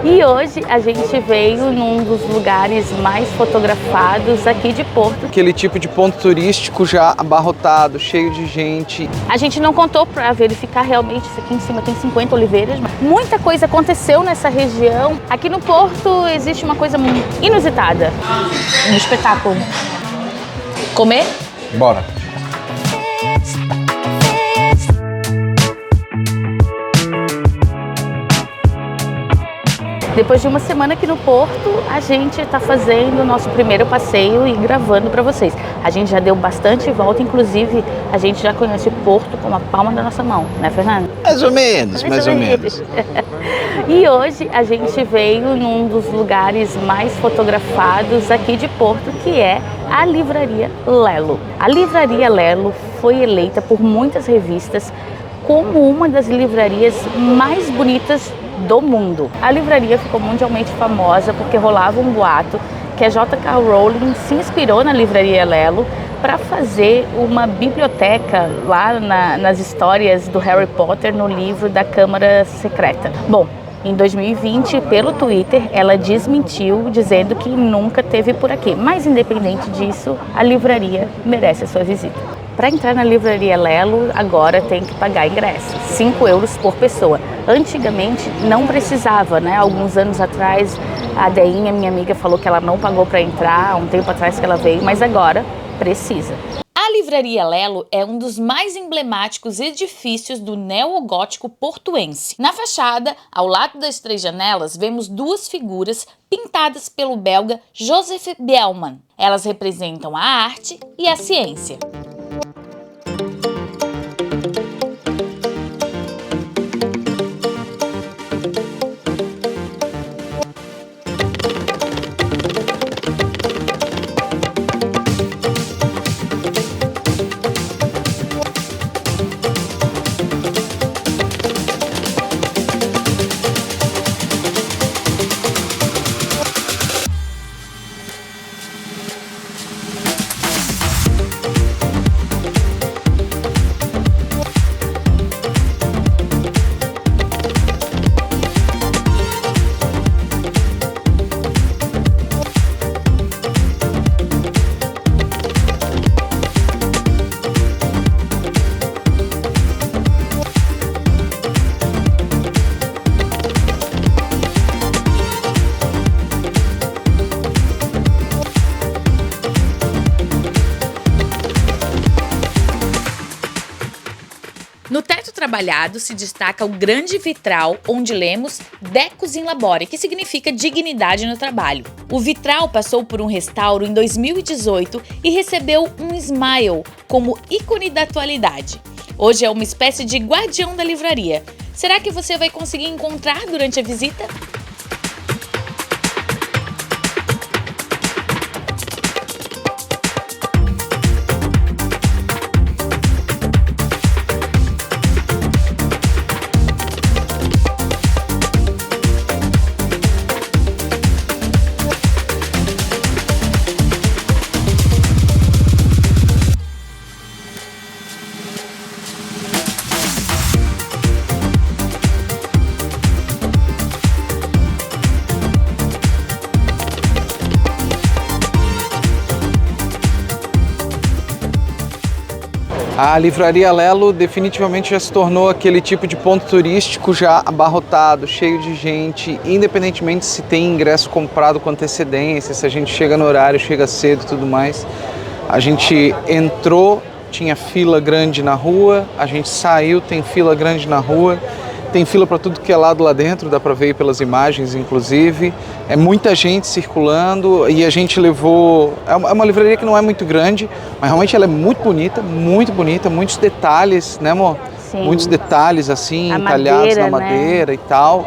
E hoje a gente veio num dos lugares mais fotografados aqui de Porto. Aquele tipo de ponto turístico já abarrotado, cheio de gente. A gente não contou para verificar realmente, isso aqui em cima tem 50 oliveiras, mas muita coisa aconteceu nessa região. Aqui no Porto existe uma coisa inusitada. Um espetáculo. Comer? Bora! Depois de uma semana aqui no Porto, a gente está fazendo o nosso primeiro passeio e gravando para vocês. A gente já deu bastante volta, inclusive a gente já conhece o Porto com a palma da nossa mão, né, Fernando? Mais ou menos, mais ou menos. E hoje a gente veio num dos lugares mais fotografados aqui de Porto, que é a Livraria Lelo. A Livraria Lelo foi eleita por muitas revistas como uma das livrarias mais bonitas do mundo. A livraria ficou mundialmente famosa porque rolava um boato que a J.K. Rowling se inspirou na Livraria Lelo para fazer uma biblioteca lá nas histórias do Harry Potter no livro da Câmara Secreta. Bom, em 2020, pelo Twitter, ela desmentiu, dizendo que nunca teve por aqui. Mas, independente disso, a livraria merece a sua visita. Para entrar na Livraria Lelo, agora tem que pagar ingresso, 5 euros por pessoa. Antigamente não precisava, né? Alguns anos atrás, a Deinha, minha amiga, falou que ela não pagou para entrar, há um tempo atrás que ela veio, mas agora precisa. A Livraria Lelo é um dos mais emblemáticos edifícios do neogótico portuense. Na fachada, ao lado das 3 janelas, vemos 2 figuras pintadas pelo belga Joseph Bielman. Elas representam a arte e a ciência. No teto trabalhado se destaca o grande vitral onde lemos Decus in Labore, que significa dignidade no trabalho. O vitral passou por um restauro em 2018 e recebeu um smile como ícone da atualidade. Hoje é uma espécie de guardião da livraria. Será que você vai conseguir encontrar durante a visita? A Livraria Lelo definitivamente já se tornou aquele tipo de ponto turístico já abarrotado, cheio de gente, independentemente se tem ingresso comprado com antecedência, se a gente chega no horário, chega cedo e tudo mais. A gente entrou, tinha fila grande na rua, a gente saiu, tem fila grande na rua, tem fila para tudo que é lado lá dentro, dá para ver pelas imagens inclusive. É muita gente circulando e a gente levou... É uma livraria que não é muito grande, mas realmente ela é muito bonita, muitos detalhes, né, amor? Sim. Muitos detalhes assim, A entalhados madeira, na madeira, né? E tal.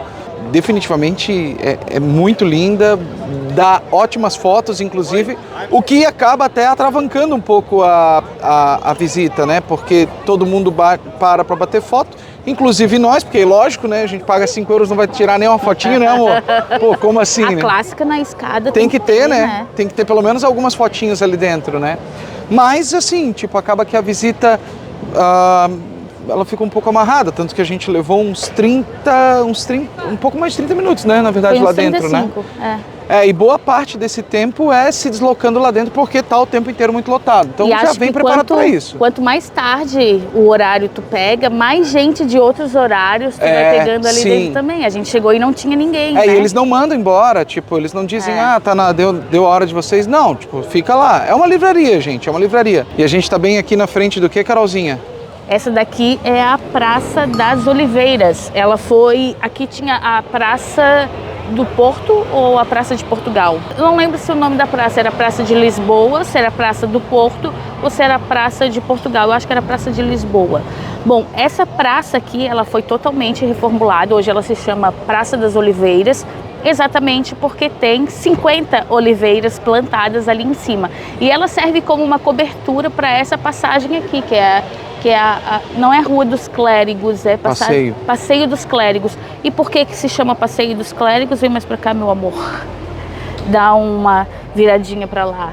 Definitivamente é muito linda, dá ótimas fotos, inclusive, o que acaba até atravancando um pouco a visita, né? Porque todo mundo para bater foto, inclusive nós, porque lógico, né? A gente paga 5 euros, não vai tirar nem uma fotinho, né, amor? Pô, como assim, A né? clássica na escada Tem que ter, né? Tem que ter pelo menos algumas fotinhos ali dentro, né? Mas, assim, tipo, acaba que a visita ela fica um pouco amarrada, tanto que a gente levou uns 30, um pouco mais de 30 minutos, né, na verdade, lá dentro, 35, né? E boa parte desse tempo é se deslocando lá dentro porque tá o tempo inteiro muito lotado. Então já vem preparado para isso. Quanto mais tarde o horário tu pega, mais gente de outros horários tu vai pegando ali dentro também. A gente chegou e não tinha ninguém, né? E eles não mandam embora, tipo, eles não dizem, deu a hora de vocês. Não, tipo, fica lá. É uma livraria, gente, é uma livraria. E a gente tá bem aqui na frente do que, Carolzinha? Essa daqui é a Praça das Oliveiras. Ela foi... Aqui tinha a Praça do Porto ou a Praça de Portugal. Eu não lembro se o nome da praça era Praça de Lisboa, se era Praça do Porto ou se era Praça de Portugal. Eu acho que era Praça de Lisboa. Bom, essa praça aqui, ela foi totalmente reformulada. Hoje ela se chama Praça das Oliveiras, exatamente porque tem 50 oliveiras plantadas ali em cima. E ela serve como uma cobertura para essa passagem aqui, não é Rua dos Clérigos, é Passeio dos Clérigos. E por que se chama Passeio dos Clérigos? Vem mais pra cá, meu amor. Dá uma viradinha pra lá.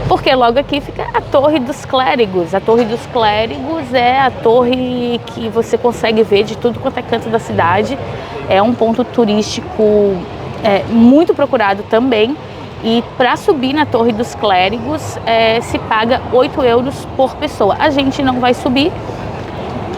Porque logo aqui fica a Torre dos Clérigos. A Torre dos Clérigos é a torre que você consegue ver de tudo quanto é canto da cidade. É um ponto turístico muito procurado também. E para subir na Torre dos Clérigos se paga 8 euros por pessoa. A gente não vai subir,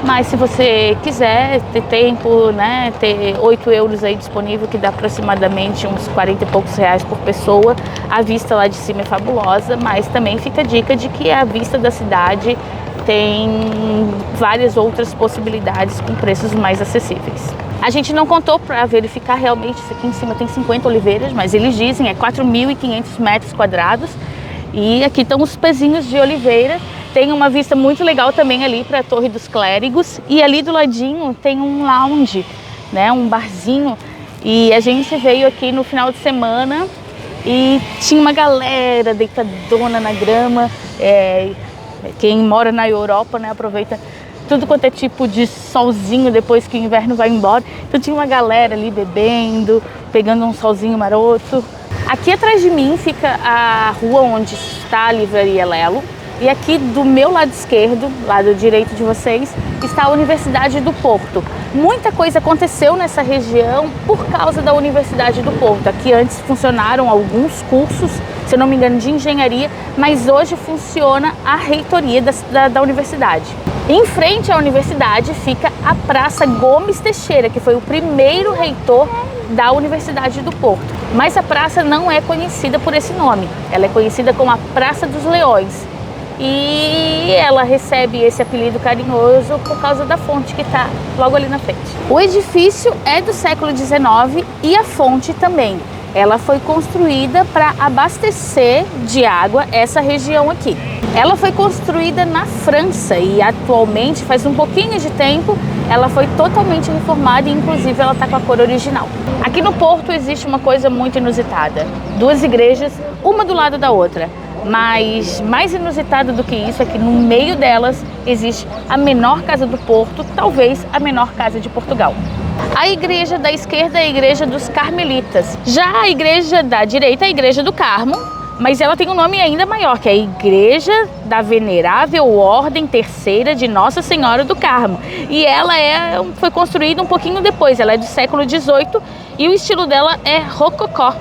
mas se você quiser ter tempo, né, ter 8 euros aí disponível, que dá aproximadamente uns 40 e poucos reais por pessoa, a vista lá de cima é fabulosa, mas também fica a dica de que a vista da cidade tem várias outras possibilidades com preços mais acessíveis. A gente não contou para verificar realmente, isso aqui em cima tem 50 oliveiras, mas eles dizem 4.500 metros quadrados. E aqui estão os pezinhos de oliveira. Tem uma vista muito legal também ali para a Torre dos Clérigos. E ali do ladinho tem um lounge, né, um barzinho. E a gente veio aqui no final de semana e tinha uma galera deitadona na grama. Quem mora na Europa, né, aproveita tudo quanto é tipo de solzinho depois que o inverno vai embora. Então tinha uma galera ali bebendo, pegando um solzinho maroto. Aqui atrás de mim fica a rua onde está a Livraria Lelo. E aqui do meu lado esquerdo, lado direito de vocês, está a Universidade do Porto. Muita coisa aconteceu nessa região por causa da Universidade do Porto. Aqui antes funcionaram alguns cursos, se eu não me engano, de engenharia, mas hoje funciona a reitoria da universidade. Em frente à universidade fica a Praça Gomes Teixeira, que foi o primeiro reitor da Universidade do Porto. Mas a praça não é conhecida por esse nome, ela é conhecida como a Praça dos Leões. E ela recebe esse apelido carinhoso por causa da fonte que está logo ali na frente. O edifício é do século XIX e a fonte também. Ela foi construída para abastecer de água essa região aqui. Ela foi construída na França e atualmente, faz um pouquinho de tempo, ela foi totalmente reformada e inclusive ela está com a cor original. Aqui no Porto existe uma coisa muito inusitada. 2 igrejas, uma do lado da outra. Mas mais inusitado do que isso é que no meio delas existe a menor casa do Porto, talvez a menor casa de Portugal. A igreja da esquerda é a igreja dos Carmelitas. Já a igreja da direita é a igreja do Carmo, mas ela tem um nome ainda maior, que é a Igreja da Venerável Ordem Terceira de Nossa Senhora do Carmo. E ela foi construída um pouquinho depois, ela é do século XVIII e o estilo dela é rococó.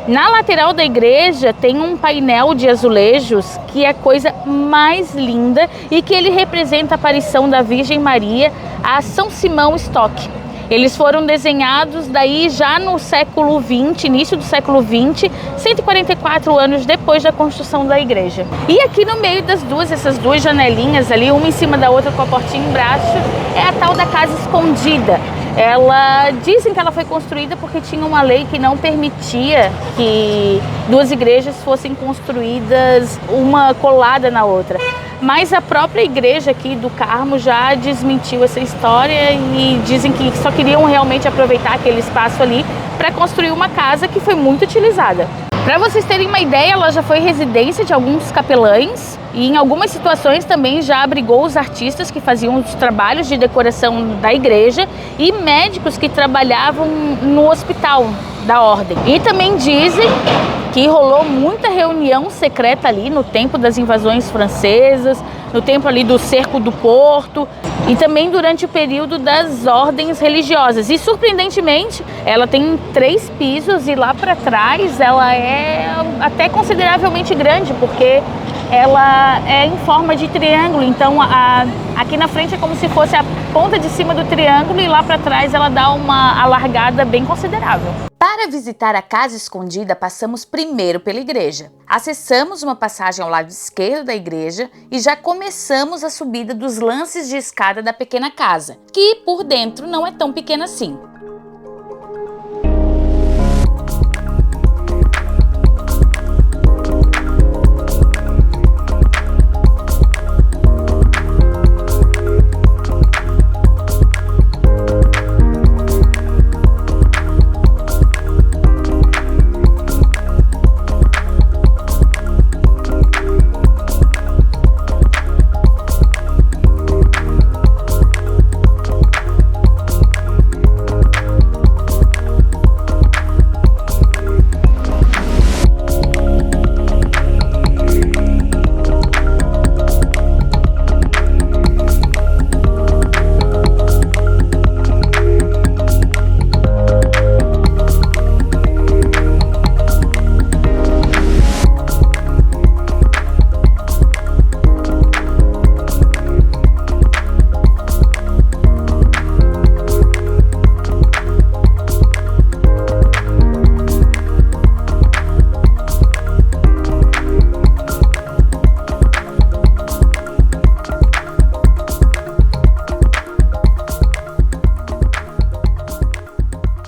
Na lateral da igreja tem um painel de azulejos que é a coisa mais linda e que ele representa a aparição da Virgem Maria a São Simão Stock. Eles foram desenhados daí já no século XX, início do século XX, 144 anos depois da construção da igreja. E aqui no meio essas duas janelinhas ali, uma em cima da outra com a portinha embaixo, é a tal da Casa Escondida. Dizem que ela foi construída porque tinha uma lei que não permitia que 2 igrejas fossem construídas uma colada na outra. Mas a própria igreja aqui do Carmo já desmentiu essa história e dizem que só queriam realmente aproveitar aquele espaço ali para construir uma casa que foi muito utilizada. Para vocês terem uma ideia, ela já foi residência de alguns capelães e em algumas situações também já abrigou os artistas que faziam os trabalhos de decoração da igreja e médicos que trabalhavam no hospital da ordem. E também dizem que rolou muita reunião secreta ali no tempo das invasões francesas, no tempo ali do cerco do porto e também durante o período das ordens religiosas. E surpreendentemente, ela tem 3 pisos e lá para trás ela é até consideravelmente grande, porque ela é em forma de triângulo, então aqui na frente é como se fosse a ponta de cima do triângulo e lá para trás ela dá uma alargada bem considerável. Para visitar a Casa Escondida, passamos primeiro pela igreja. Acessamos uma passagem ao lado esquerdo da igreja e já começamos a subida dos lances de escada da pequena casa, que por dentro não é tão pequena assim.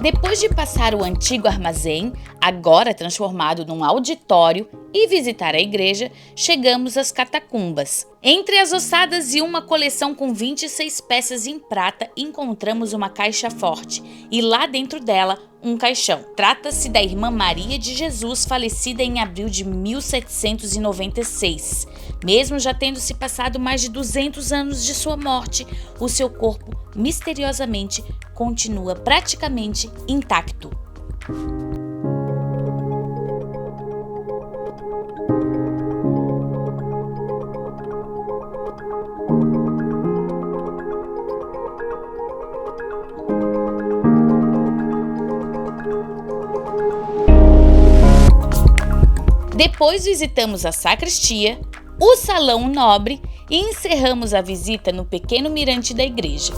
Depois de passar o antigo armazém, agora transformado num auditório, e visitar a igreja, chegamos às catacumbas. Entre as ossadas e uma coleção com 26 peças em prata, encontramos uma caixa forte e lá dentro dela um caixão. Trata-se da Irmã Maria de Jesus, falecida em abril de 1796. Mesmo já tendo se passado mais de 200 anos de sua morte, o seu corpo misteriosamente continua praticamente intacto. Depois visitamos a sacristia, o salão nobre e encerramos a visita no pequeno mirante da igreja.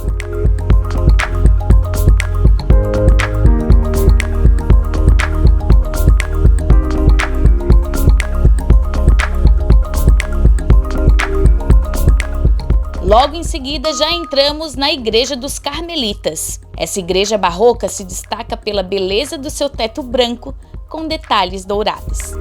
Logo em seguida já entramos na Igreja dos Carmelitas. Essa igreja barroca se destaca pela beleza do seu teto branco com detalhes dourados.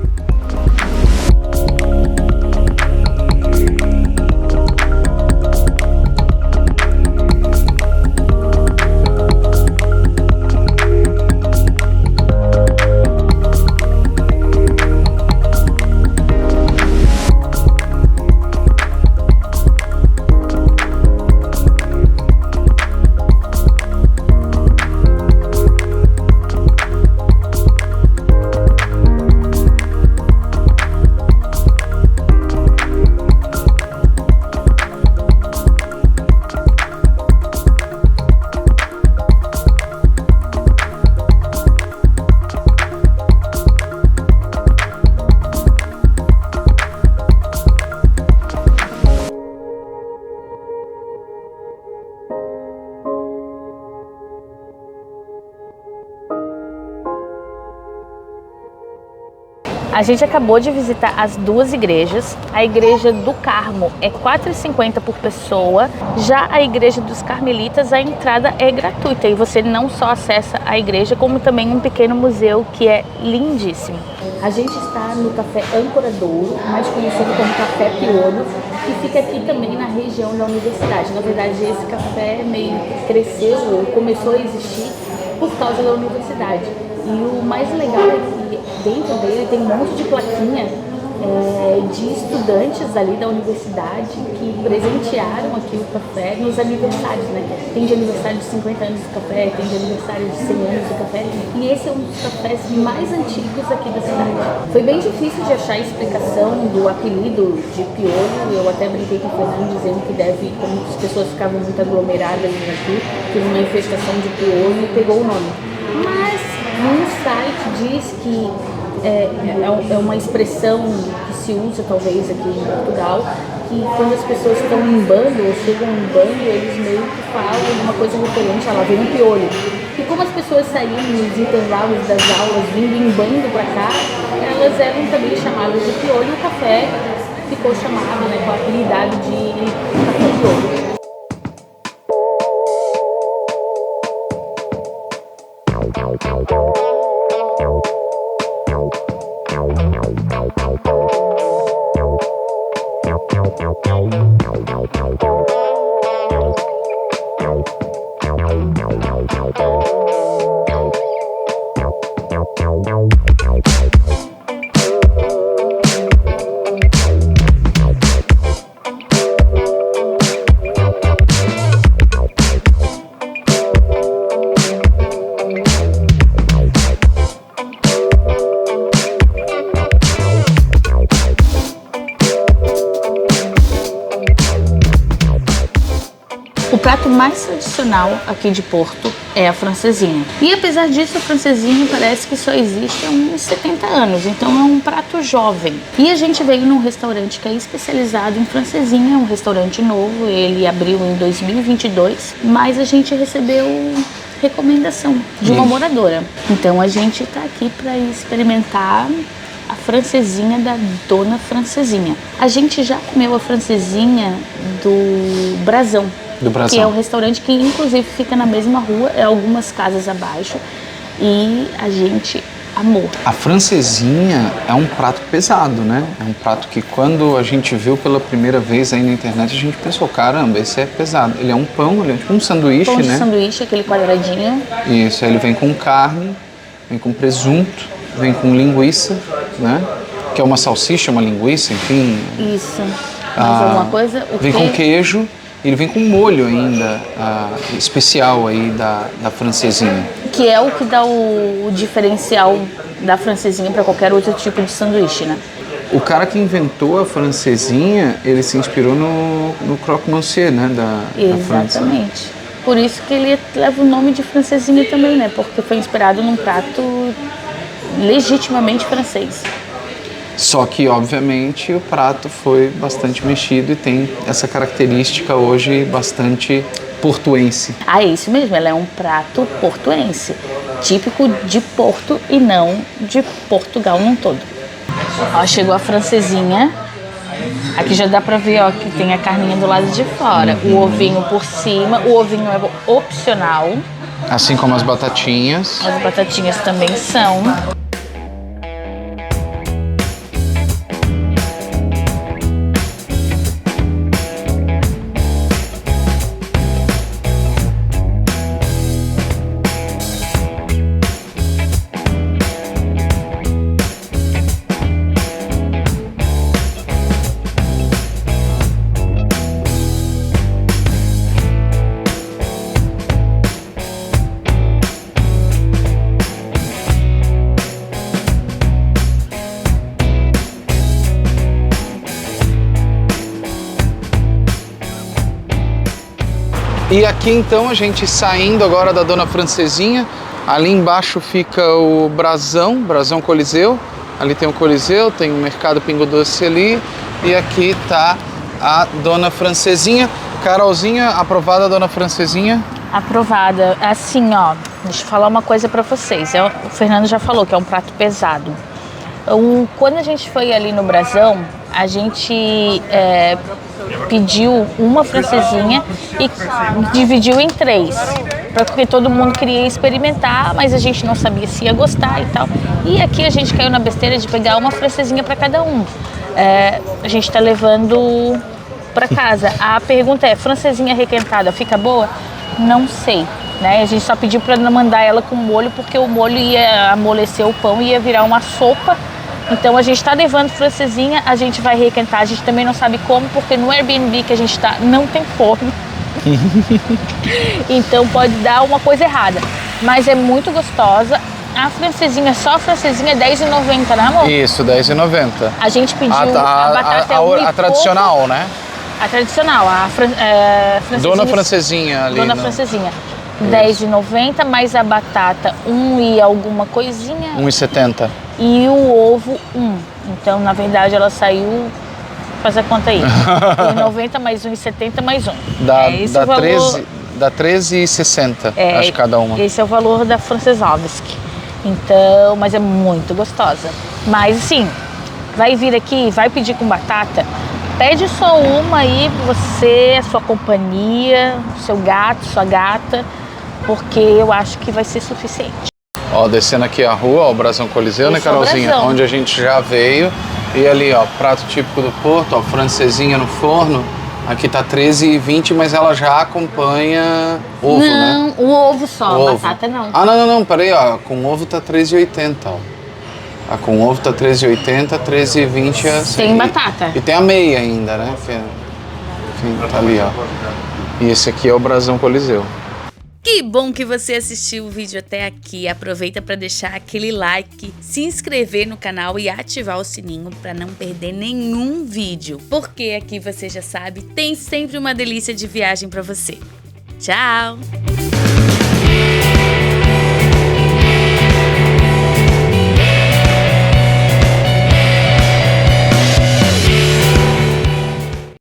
A gente acabou de visitar as duas igrejas. A igreja do Carmo é R$ 4,50 por pessoa. Já a igreja dos Carmelitas, a entrada é gratuita e você não só acessa a igreja, como também um pequeno museu que é lindíssimo. A gente está no Café Âncora Douro, mais conhecido como Café Piolo, que fica aqui também na região da universidade. Na verdade, esse café meio cresceu ou começou a existir por causa da universidade. E o mais legal é que dentro dele tem um monte de plaquinha de estudantes ali da universidade que presentearam aqui o café nos aniversários, né? Tem de aniversário de 50 anos do café, tem de aniversário de 100 anos do café, e esse é um dos cafés mais antigos aqui da cidade. Foi bem difícil de achar a explicação do apelido de piolho. Eu até brinquei com o Fernando dizendo que deve, como as pessoas ficavam muito aglomeradas aqui, teve uma infestação de piolho e pegou o nome. Mas no site diz que é uma expressão que se usa talvez aqui em Portugal, que quando as pessoas estão em bando ou chegam em bando, eles meio que falam uma coisa referente a lá vem um piolho. E como as pessoas saíam nos intervalos das aulas vindo em bando para cá, elas eram também chamadas de piolho e o café ficou chamado, né, com a apelidade de café piolho. O prato mais tradicional aqui de Porto é a francesinha. E apesar disso, a francesinha parece que só existe há uns 70 anos, então é um prato jovem. E a gente veio num restaurante que é especializado em francesinha, um restaurante novo, ele abriu em 2022, mas a gente recebeu recomendação de uma moradora. Então a gente tá aqui para experimentar a francesinha da Dona Francesinha. A gente já comeu a francesinha do Brasão. Que é um restaurante que inclusive fica na mesma rua, é algumas casas abaixo, e a gente amou. A francesinha é um prato pesado, né? É um prato que quando a gente viu pela primeira vez aí na internet, a gente pensou, caramba, esse é pesado. Ele é um pão, ele é tipo um sanduíche, pão né? Pão de sanduíche, aquele quadradinho. Isso, aí ele vem com carne, vem com presunto, vem com linguiça, né? Que é uma salsicha, uma linguiça, enfim. Isso. Mais alguma coisa? Vem com queijo. Ele vem com molho ainda especial aí da francesinha. Que é o que dá o diferencial da francesinha para qualquer outro tipo de sanduíche, né? O cara que inventou a francesinha, ele se inspirou no croque monsieur, né? Da França. Exatamente. Por isso que ele leva o nome de francesinha também, né? Porque foi inspirado num prato legitimamente francês. Só que, obviamente, o prato foi bastante mexido e tem essa característica hoje bastante portuense. Ah, é isso mesmo, ela é um prato portuense, típico de Porto e não de Portugal num todo. Ó, chegou a francesinha. Aqui já dá pra ver, ó, que tem a carninha do lado de fora, o ovinho por cima, o ovinho é opcional. Assim como as batatinhas. As batatinhas também são. E aqui então a gente saindo agora da Dona Francesinha, ali embaixo fica o Brasão Coliseu, ali tem o Coliseu, tem o Mercado Pingo Doce ali, e aqui tá a Dona Francesinha. Carolzinha, aprovada a Dona Francesinha? Aprovada. Assim, ó, deixa eu falar uma coisa pra vocês. O Fernando já falou que é um prato pesado. Quando a gente foi ali no Brasão, a gente pediu uma francesinha e dividiu em 3, porque todo mundo queria experimentar, mas a gente não sabia se ia gostar e tal. E aqui a gente caiu na besteira de pegar uma francesinha para cada um. A gente está levando para casa. A pergunta é, francesinha requentada fica boa? Não sei, né? A gente só pediu para mandar ela com molho, porque o molho ia amolecer o pão e ia virar uma sopa Então a gente tá levando francesinha, a gente vai requentar, a gente também não sabe como, porque no Airbnb que a gente tá não tem forno. Então pode dar uma coisa errada, mas é muito gostosa. A francesinha, só a francesinha é R$10,90, né, amor? Isso, R$10,90. A gente pediu a batata a tradicional, né? A tradicional, francesinha. Dona Francesinha ali. Dona Francesinha. R$10,90, mais a batata 1 e alguma coisinha. R$1,70. E o ovo 1. Então, na verdade, ela saiu. Faz a conta aí. R$1,90 mais R$1,70 mais 1. Dá R$13,60, acho cada uma. Esse é o valor da Francesovski. Então, mas é muito gostosa. Mas assim, vai vir aqui, vai pedir com batata, pede só uma aí pra você, a sua companhia, seu gato, sua gata, porque eu acho que vai ser suficiente. Ó, descendo aqui a rua, ó, o Brasão Coliseu, né, Carolzinha? Onde a gente já veio. E ali, ó, prato típico do Porto, ó, francesinha no forno. Aqui tá R$13,20, mas ela já acompanha ovo, né? Não, o ovo só, a batata não. Ah, não, peraí, ó, com ovo tá R$13,80, ó. Ah, com ovo tá R$13,80, R$13,20 é assim. Tem batata. E tem a meia ainda, né? Enfim, tá ali, ó. E esse aqui é o Brasão Coliseu. Que bom que você assistiu o vídeo até aqui. Aproveita para deixar aquele like, se inscrever no canal e ativar o sininho para não perder nenhum vídeo. Porque aqui você já sabe, tem sempre uma delícia de viagem para você. Tchau!